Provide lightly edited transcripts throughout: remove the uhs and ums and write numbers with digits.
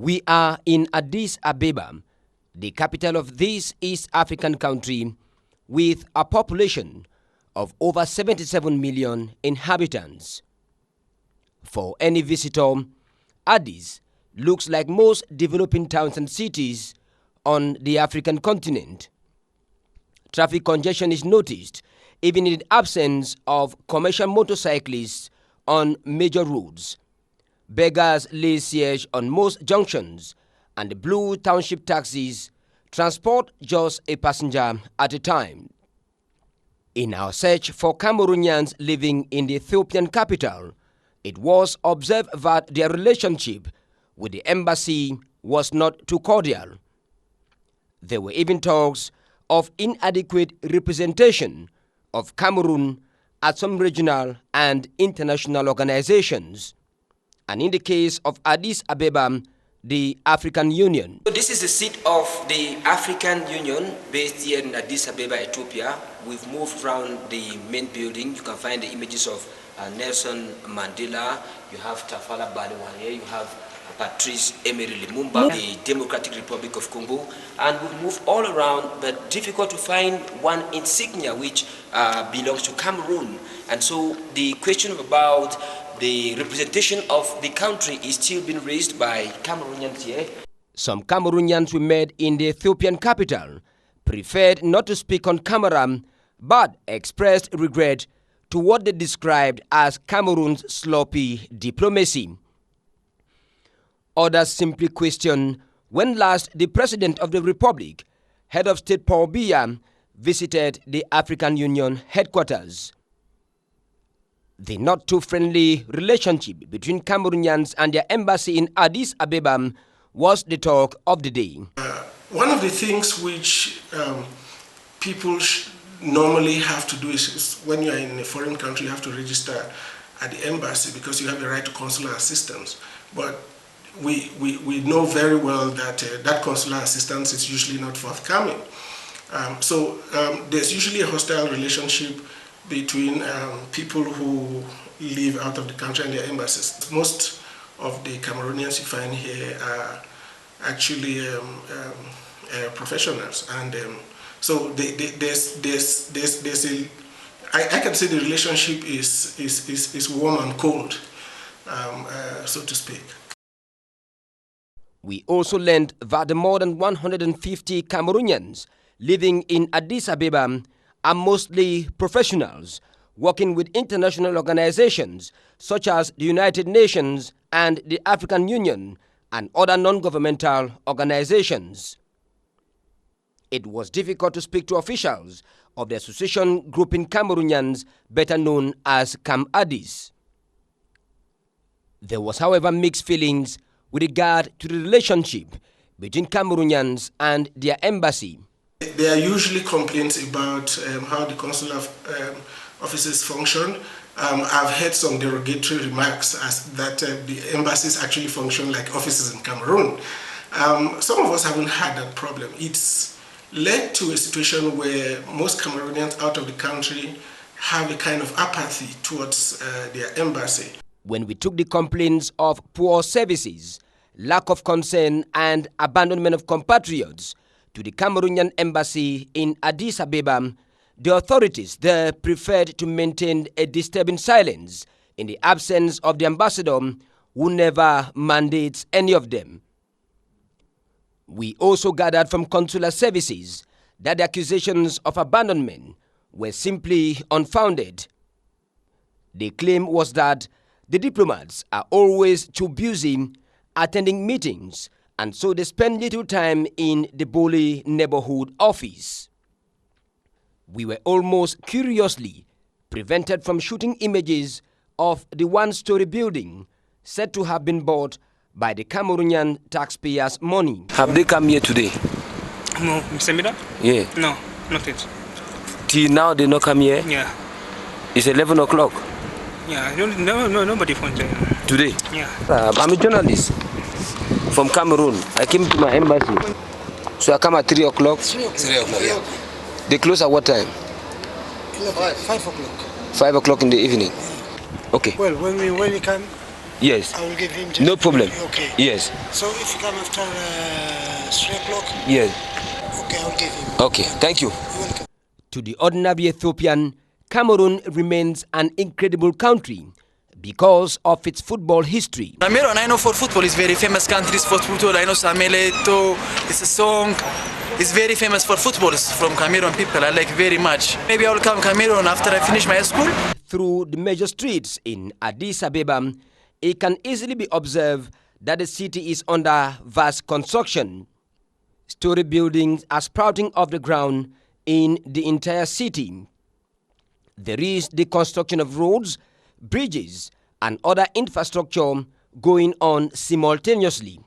We are in Addis Ababa, the capital of this East African country, with a population of over 77 million inhabitants. For any visitor, Addis looks like most developing towns and cities on the African continent. Traffic congestion is noticed even in the absence of commercial motorcyclists on major roads. Beggars lay siege on most junctions, and the blue township taxis transport just a passenger at a time. In our search for Cameroonians living in the Ethiopian capital, it was observed that their relationship with the embassy was not too cordial. There were even talks of inadequate representation of Cameroon at some regional and international organizations, and in the case of Addis Ababa, the African Union. So this is the seat of the African Union based here in Addis Ababa, Ethiopia. We've moved around the main building. You can find the images of Nelson Mandela. You have Tafala Balewa here. You have Patrice Emery Lumumba, the Democratic Republic of Congo. And we've moved all around, but difficult to find one insignia which belongs to Cameroon. And so the question about the representation of the country is still being raised by Cameroonians here. Some Cameroonians we met in the Ethiopian capital preferred not to speak on camera, but expressed regret to what they described as Cameroon's sloppy diplomacy. Others simply question when last the President of the Republic, Head of State Paul Biya, visited the African Union headquarters. The not-too-friendly relationship between Cameroonians and their embassy in Addis Ababa was the talk of the day. One of the things which people normally have to do is when you are in a foreign country, you have to register at the embassy because you have the right to consular assistance. But we know very well that that consular assistance is usually not forthcoming. So there's usually a hostile relationship between people who live out of the country and their embassies. Most of the Cameroonians you find here are actually professionals, and so there's a, I can say the relationship is warm and cold, so to speak. We also learned that the more than 150 Cameroonians living in Addis Ababa are mostly professionals working with international organizations such as the United Nations and the African Union and other non-governmental organizations. It was difficult to speak to officials of the association grouping Cameroonians, better known as ADDIS. There was, however, mixed feelings with regard to the relationship between Cameroonians and their embassy. There are usually complaints about how the consular offices function. I've heard some derogatory remarks as that the embassies actually function like offices in Cameroon. Some of us haven't had that problem. It's led to a situation where most Cameroonians out of the country have a kind of apathy towards their embassy. When we took the complaints of poor services, lack of concern and abandonment of compatriots to the Cameroonian embassy in Addis Ababa, the authorities there preferred to maintain a disturbing silence in the absence of the ambassador, who never mandates any of them. We also gathered from consular services that the accusations of abandonment were simply unfounded. The claim was that the diplomats are always too busy attending meetings, and so they spend little time in the Bole neighborhood office. We were almost curiously prevented from shooting images of the one-story building said to have been bought by the Cameroonian taxpayers' money. Have they come here today? No, Mr. Mida? Yeah. No, not yet. Till now they not come here? Yeah. It's 11 o'clock? Yeah, nobody from there. Today? Yeah. I'm a journalist from Cameroon. I came to my embassy. So I come at 3 o'clock? 3 o'clock, yeah. They close at what time? 5 o'clock. 5 o'clock in the evening? Okay. Well, when we come, Yes. I will give him just No problem. Okay. Yes. So if you come after 3 o'clock, Yes. okay, I'll give him. Okay. Thank you. You're welcome. To the ordinary Ethiopian, Cameroon remains an incredible country because of its football history. Cameroon, I know for football, is very famous countries for football. I know Samuel Eto'o, it's a song. It's very famous for football from Cameroon people. I like very much. Maybe I will come Cameroon after I finish my school. Through the major streets in Addis Ababa, it can easily be observed that the city is under vast construction. Story buildings are sprouting off the ground in the entire city. There is the construction of roads, bridges, and other infrastructure going on simultaneously.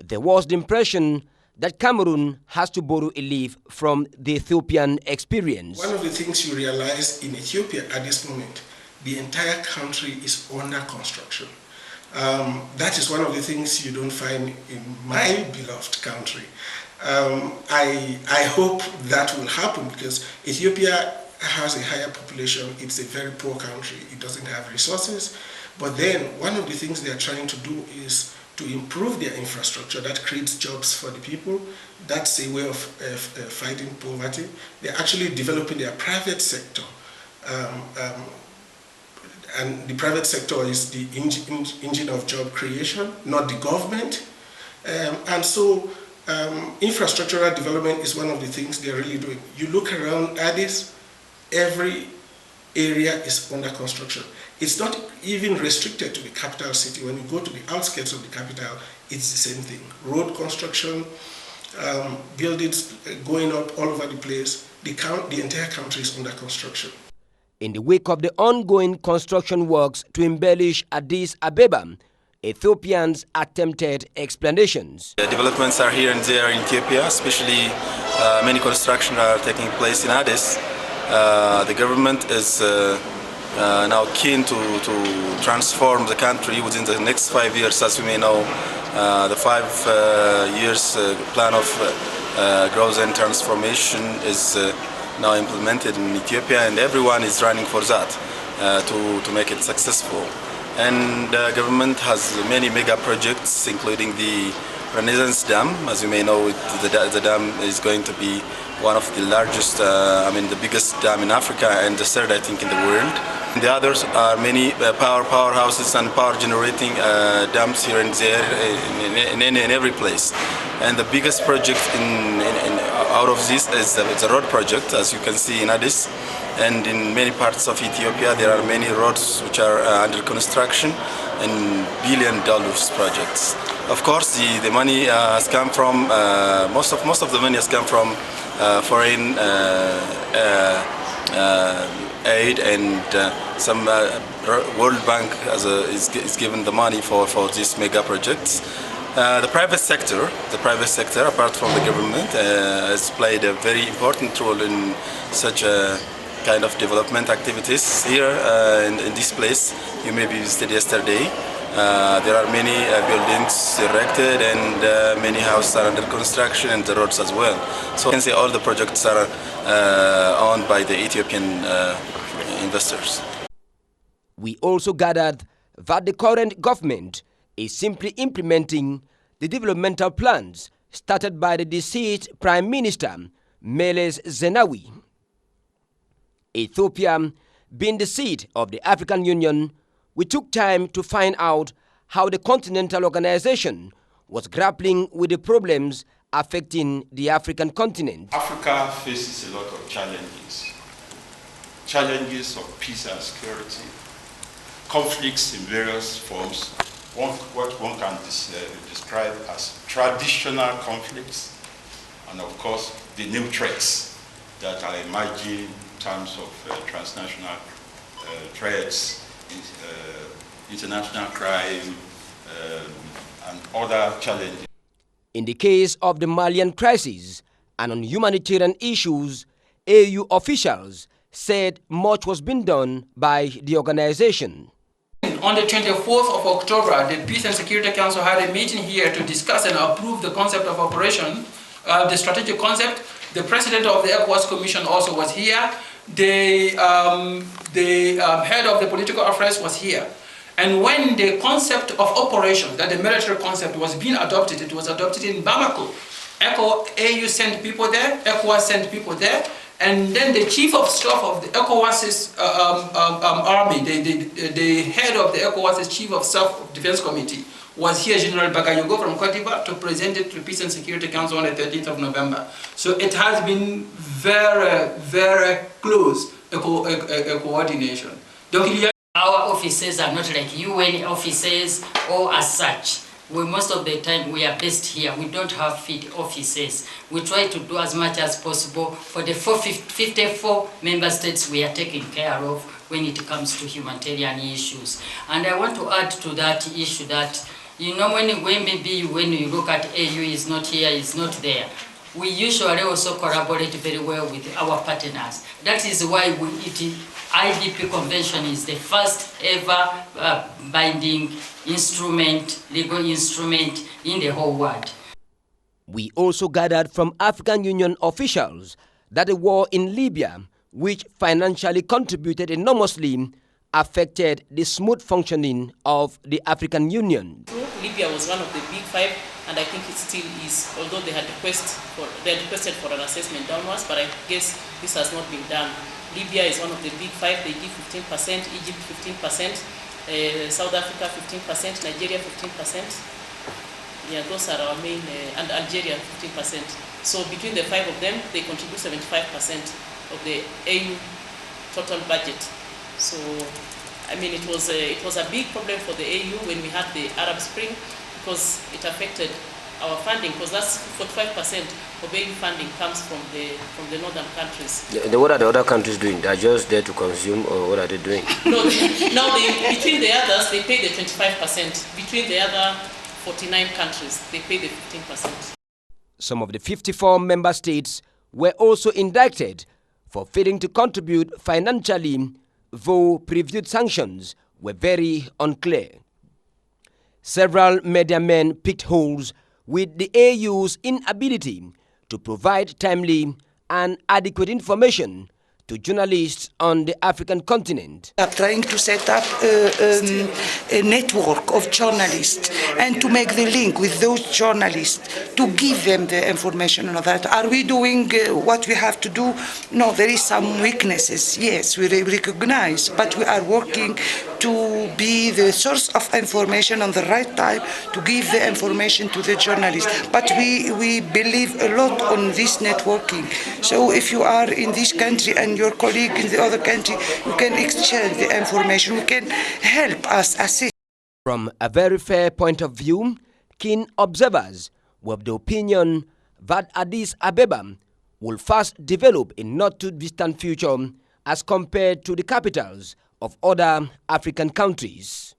There was the impression that Cameroon has to borrow a leaf from the Ethiopian experience. One of the things you realize in Ethiopia at this moment, the entire country is under construction. That is one of the things you don't find in my beloved country. I hope that will happen because Ethiopia has a higher population. It's a very poor country. It doesn't have resources. But then one of the things they are trying to do is to improve their infrastructure that creates jobs for the people. That's a way of fighting poverty. They're actually developing their private sector. And the private sector is the engine of job creation, not the government. And so infrastructural development is one of the things they're really doing. You look around Addis, every area is under construction. It's not even restricted to the capital city. When you go to the outskirts of the capital, it's the same thing. Road construction, buildings going up all over the place. The entire country is under construction. In the wake of the ongoing construction works to embellish Addis Ababa, Ethiopians attempted explanations. Developments are here and there in Ethiopia, especially many construction are taking place in Addis. The government is now keen to transform the country within the next 5 years. As you may know, the 5 years plan of growth and transformation is now implemented in Ethiopia, and everyone is running for that to make it successful. And the government has many mega projects, including the Renaissance Dam. As you may know, the dam is going to be one of the largest, the biggest dam in Africa and the third, I think, in the world. And the others are many powerhouses and power generating dams here and there in every place. And the biggest project out of this is the road project, as you can see in Addis. And in many parts of Ethiopia, there are many roads which are under construction and billion-dollar projects. Of course, the money has come from most of the money has come from foreign aid, and some World Bank is given the money for these mega projects. The private sector, apart from the government, has played a very important role in such a kind of development activities here in this place. You may be visited yesterday. There are many buildings erected and many houses are under construction, and the roads as well. So you can say all the projects are owned by the Ethiopian investors. We also gathered that the current government is simply implementing the developmental plans started by the deceased Prime Minister Meles Zenawi. Ethiopia being the seat of the African Union, we took time to find out how the continental organization was grappling with the problems affecting the African continent. Africa faces a lot of challenges. Challenges of peace and security, conflicts in various forms, what one can describe as traditional conflicts, and of course the new threats that are emerging in terms of transnational threats, international crime, and other challenges. In the case of the Malian crisis and on humanitarian issues, AU officials said much was being done by the organization. On the 24th of October, the Peace and Security Council had a meeting here to discuss and approve the concept of operation, the strategic concept. The president of the ECOWAS Commission also was here. The head of the political affairs was here. And when the concept of operations, that the military concept was being adopted, it was adopted in Bamako. AU sent people there, ECOWAS sent people there, and then the chief of staff of the ECOWAS's army, the head of the ECOWAS's chief of staff defense committee, was here, General Bagayogo from Cote d'Ivoire, to present it to Peace and Security Council on the 13th of November. So it has been very, very close coordination. Our offices are not like UN offices or as such. Most of the time we are based here. We don't have field offices. We try to do as much as possible for the 54 member states we are taking care of when it comes to humanitarian issues. And I want to add to that issue that, you know, when you look at AU is not here, is not there, we usually also collaborate very well with our partners. That is why IDP Convention is the first ever binding instrument, legal instrument in the whole world. We also gathered from African Union officials that the war in Libya, which financially contributed enormously, affected the smooth functioning of the African Union. Libya was one of the big five, and I think it still is, although they had requested for an assessment downwards, but I guess this has not been done. Libya is one of the big five. They give 15%, Egypt 15%, South Africa 15%, Nigeria 15%. Yeah, those are our main, and Algeria 15%. So between the five of them, they contribute 75% of the AU total budget. So, I mean, it was a big problem for the AU when we had the Arab Spring, because it affected our funding, because that's 45% of AU funding comes from the northern countries. What are the other countries doing? They're just there to consume, or what are they doing? No, between the others, they pay the 25%. Between the other 49 countries, they pay the 15%. Some of the 54 member states were also indicted for failing to contribute financially, though previewed sanctions were very unclear. Several media men picked holes with the AU's inability to provide timely and adequate information to journalists on the African continent. We are trying to set up a network of journalists and to make the link with those journalists to give them the information on that. Are we doing what we have to do? No, there is some weaknesses, yes, we recognize, but we are working to be the source of information on the right time, to give the information to the journalists. But we believe a lot on this networking. So if you are in this country and your colleague in the other country, you can exchange the information, we can help us assist. From a very fair point of view, keen observers were of the opinion that Addis Ababa will fast develop in not too distant future as compared to the capitals of other African countries.